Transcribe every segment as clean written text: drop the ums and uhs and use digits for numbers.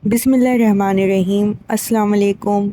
Bismillahirrahmanirrahim. Assalamu alaikum.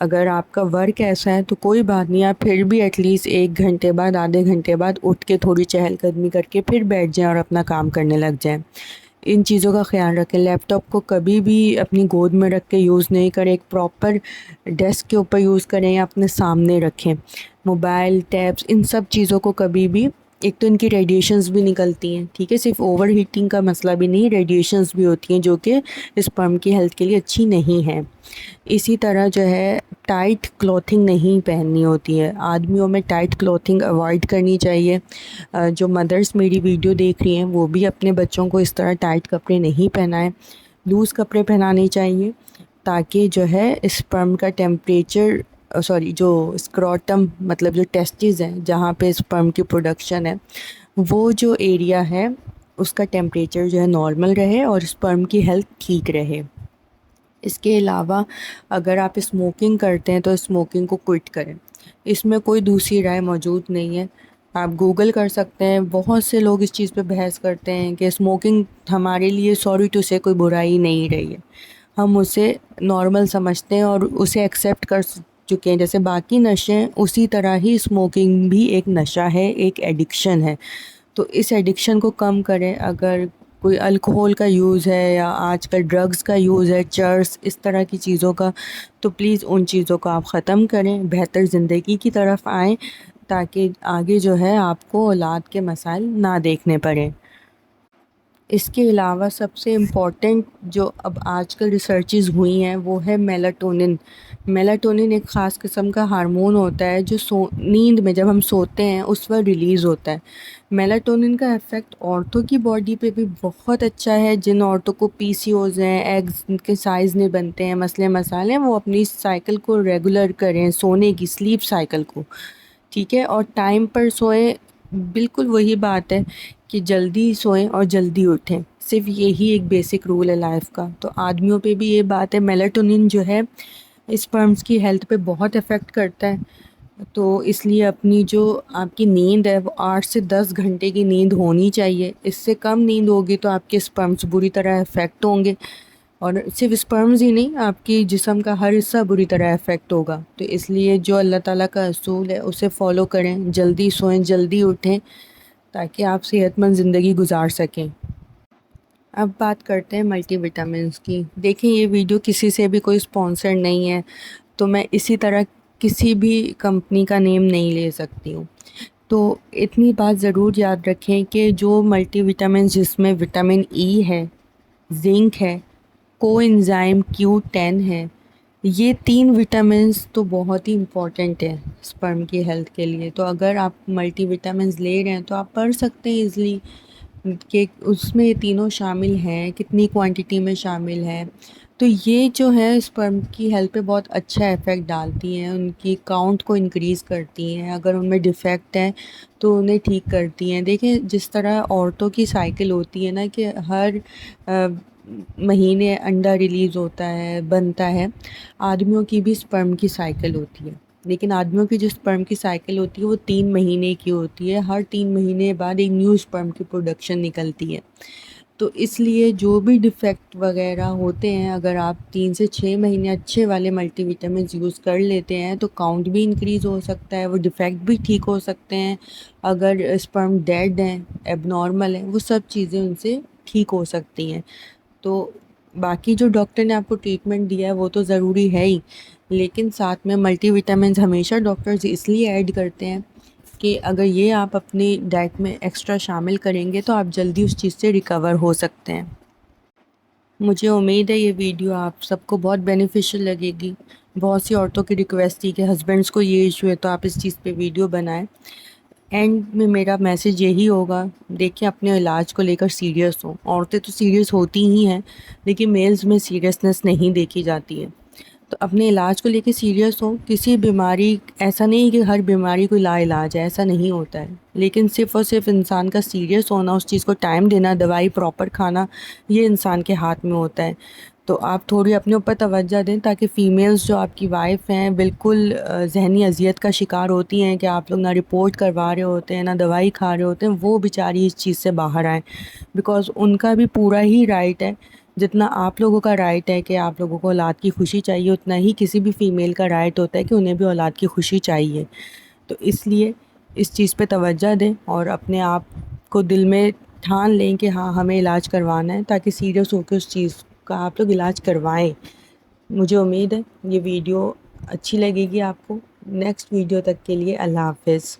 اگر آپ کا ورک ایسا ہے تو کوئی بات نہیں، آپ پھر بھی ایٹ لیسٹ 1 گھنٹے بعد آدھے گھنٹے بعد اٹھ کے تھوڑی چہل قدمی کر کے پھر بیٹھ جائیں اور اپنا کام کرنے لگ جائیں۔ ان چیزوں کا خیال رکھیں۔ لیپ ٹاپ کو کبھی بھی اپنی گود میں رکھ کے یوز نہیں کریں، ایک پراپر ڈیسک کے اوپر یوز کریں یا اپنے سامنے رکھیں۔ موبائل، ٹیبس، ان سب چیزوں کو کبھی بھی، ایک تو ان کی ریڈیشنز بھی نکلتی ہیں، ٹھیک ہے، صرف اوور ہیٹنگ کا مسئلہ بھی نہیں، ریڈیشنز بھی ہوتی ہیں جو کہ اسپرم کی ہیلتھ کے لیے اچھی نہیں ہیں۔ اسی طرح جو ہے ٹائٹ کلوتھنگ نہیں پہننی ہوتی ہے، آدمیوں میں ٹائٹ کلوتھنگ اوائڈ کرنی چاہیے۔ جو مدرس میری ویڈیو دیکھ رہی ہیں وہ بھی اپنے بچوں کو اس طرح ٹائٹ کپڑے نہیں پہنائیں، لوز کپڑے پہنانے چاہیے، تاکہ جو ہے اسپرم کا ٹیمپریچر جو اسکروٹم مطلب جو ٹیسٹیز ہیں جہاں پہ اسپرم کی پروڈکشن ہے، وہ جو ایریا ہے اس کا ٹیمپریچر جو ہے نارمل رہے اور اسپرم کی ہیلتھ ٹھیک رہے۔ اس کے علاوہ اگر آپ اسموکنگ کرتے ہیں تو اسموکنگ کو کوئٹ کریں، اس میں کوئی دوسری رائے موجود نہیں ہے۔ آپ گوگل کر سکتے ہیں، بہت سے لوگ اس چیز پہ بحث کرتے ہیں کہ اسموکنگ ہمارے لیے سوری ٹو سے کوئی برائی نہیں رہی ہے، ہم اسے نارمل سمجھتے ہیں اور اسے ایکسیپٹ کر چکے ہیں، جیسے باقی نشے ہیں اسی طرح ہی اسموکنگ بھی ایک نشہ ہے، ایک ایڈکشن ہے۔ تو اس ایڈکشن کو کم کریں۔ اگر کوئی الکوہول کا یوز ہے یا آج کل ڈرگز کا یوز ہے، چرس، اس طرح کی چیزوں کا، تو پلیز ان چیزوں کو آپ ختم کریں، بہتر زندگی کی طرف آئیں، تاکہ آگے جو ہے آپ کو اولاد کے مسائل نہ دیکھنے پڑیں۔ اس کے علاوہ سب سے امپورٹنٹ جو اب آج کل ریسرچز ہوئی ہیں وہ ہے میلاٹونن۔ میلاٹونن ایک خاص قسم کا ہارمون ہوتا ہے جو نیند میں جب ہم سوتے ہیں اس وقت ریلیز ہوتا ہے۔ میلاٹونن کا ایفیکٹ عورتوں کی باڈی پہ بھی بہت اچھا ہے، جن عورتوں کو پی سی اوز ہیں، ایگز کے سائز نہیں بنتے ہیں، مسئلے مسائل ہیں، وہ اپنی سائیکل کو ریگولر کریں، سونے کی سلیپ سائیکل کو، ٹھیک ہے، اور ٹائم پر سوئیں۔ بالکل وہی بات ہے کہ جلدی سوئیں اور جلدی اٹھیں، صرف یہی ایک بیسک رول ہے لائف کا۔ تو آدمیوں پہ بھی یہ بات ہے، میلاٹونن جو ہے اسپرمز کی ہیلتھ پہ بہت افیکٹ کرتا ہے، تو اس لیے اپنی جو آپ کی نیند ہے وہ 8 سے 10 گھنٹے کی نیند ہونی چاہیے۔ اس سے کم نیند ہوگی تو آپ کے اسپرمز بری طرح افیکٹ ہوں گے، اور صرف اسپرمز ہی نہیں، آپ کی جسم کا ہر حصہ بری طرح افیکٹ ہوگا۔ تو اس لیے جو اللہ تعالیٰ کا اصول ہے اسے فالو کریں، جلدی سوئیں، جلدی اٹھیں، تاکہ آپ صحت مند زندگی گزار سکیں۔ اب بات کرتے ہیں ملٹی وٹامنس کی۔ دیکھیں یہ ویڈیو کسی سے بھی کوئی اسپانسر نہیں ہے، تو میں اسی طرح کسی بھی کمپنی کا نیم نہیں لے سکتی ہوں۔ تو اتنی بات ضرور یاد رکھیں کہ جو ملٹی وٹامنس جس میں وٹامن ای ہے، زنک ہے، کو انزائم Q10 ہے، یہ 3 وٹامنس تو بہت ہی امپورٹنٹ ہیں اسپرم کی ہیلتھ کے لیے۔ تو اگر آپ ملٹی وٹامنس لے رہے ہیں تو آپ پڑھ سکتے ہیں ایزلی کہ اس میں یہ تینوں شامل ہیں، کتنی کوانٹٹی میں شامل ہے۔ تو یہ جو ہے اسپرم کی ہیلتھ پہ بہت اچھا ایفیکٹ ڈالتی ہیں، ان کی کاؤنٹ کو انکریز کرتی ہیں، اگر ان میں ڈیفیکٹ ہیں تو انہیں ٹھیک کرتی ہیں۔ دیکھیں جس طرح عورتوں کی سائیکل ہوتی ہے نا کہ ہر مہینے انڈا ریلیز ہوتا ہے، بنتا ہے، آدمیوں کی بھی اسپرم کی سائیکل ہوتی ہے، لیکن آدمیوں کی جو اسپرم کی سائیکل ہوتی ہے وہ 3 مہینے کی ہوتی ہے، ہر 3 مہینے بعد ایک نیو اسپرم کی پروڈکشن نکلتی ہے۔ تو اس لیے جو بھی ڈیفیکٹ وغیرہ ہوتے ہیں، اگر آپ 3 سے 6 مہینے اچھے والے ملٹی وٹامنس یوز کر لیتے ہیں تو کاؤنٹ بھی انکریز ہو سکتا ہے، وہ ڈیفیکٹ بھی ٹھیک ہو سکتے ہیں، اگر اسپرم ڈیڈ ہیں، ایب نارمل ہیں، وہ سب چیزیں ان سے ٹھیک ہو سکتی ہیں۔ تو باقی جو ڈاکٹر نے آپ کو ٹریٹمنٹ دیا ہے وہ تو ضروری ہے ہی، لیکن ساتھ میں ملٹی وٹامنز ہمیشہ ڈاکٹرز اس لیے ایڈ کرتے ہیں کہ اگر یہ آپ اپنی ڈائٹ میں ایکسٹرا شامل کریں گے تو آپ جلدی اس چیز سے ریکور ہو سکتے ہیں۔ مجھے امید ہے یہ ویڈیو آپ سب کو بہت بینیفیشل لگے گی۔ بہت سی عورتوں کی ریکویسٹ تھی کہ ہسبینڈس کو یہ ایشو ہے تو آپ اس چیز پہ ویڈیو بنائیں۔ اینڈ میں میرا میسیج یہی ہوگا، دیکھیں اپنے علاج کو لے کر سیریس ہوں، عورتیں تو سیریس ہوتی ہی ہیں لیکن میلز میں سیریسنس نہیں دیکھی جاتی ہے، تو اپنے علاج کو لے کے سیریس ہوں۔ کسی بیماری، ایسا نہیں کہ ہر بیماری کوئی لا علاج ہے، ایسا نہیں ہوتا ہے، لیکن صرف اور صرف انسان کا سیریس ہونا، اس چیز کو ٹائم دینا، دوائی پراپر کھانا، یہ انسان کے ہاتھ میں ہوتا ہے۔ تو آپ تھوڑی اپنے اوپر توجہ دیں تاکہ فیمیلز جو آپ کی وائف ہیں بالکل ذہنی اذیت کا شکار ہوتی ہیں کہ آپ لوگ نہ رپورٹ کروا رہے ہوتے ہیں، نہ دوائی کھا رہے ہوتے ہیں، وہ بیچاری اس چیز سے باہر آئیں، بیکاز ان کا بھی پورا ہی رائٹ ہے جتنا آپ لوگوں کا رائٹ ہے کہ آپ لوگوں کو اولاد کی خوشی چاہیے، اتنا ہی کسی بھی فیمیل کا رائٹ ہوتا ہے کہ انہیں بھی اولاد کی خوشی چاہیے۔ تو اس لیے اس چیز پہ توجہ دیں اور اپنے آپ کو دل میں ٹھان لیں کہ ہاں ہمیں علاج کروانا ہے، تاکہ سیریس ہو کے اس چیز کا آپ لوگ علاج کروائیں۔ مجھے امید ہے یہ ویڈیو اچھی لگے گی آپ کو۔ نیکسٹ ویڈیو تک کے لیے اللہ حافظ۔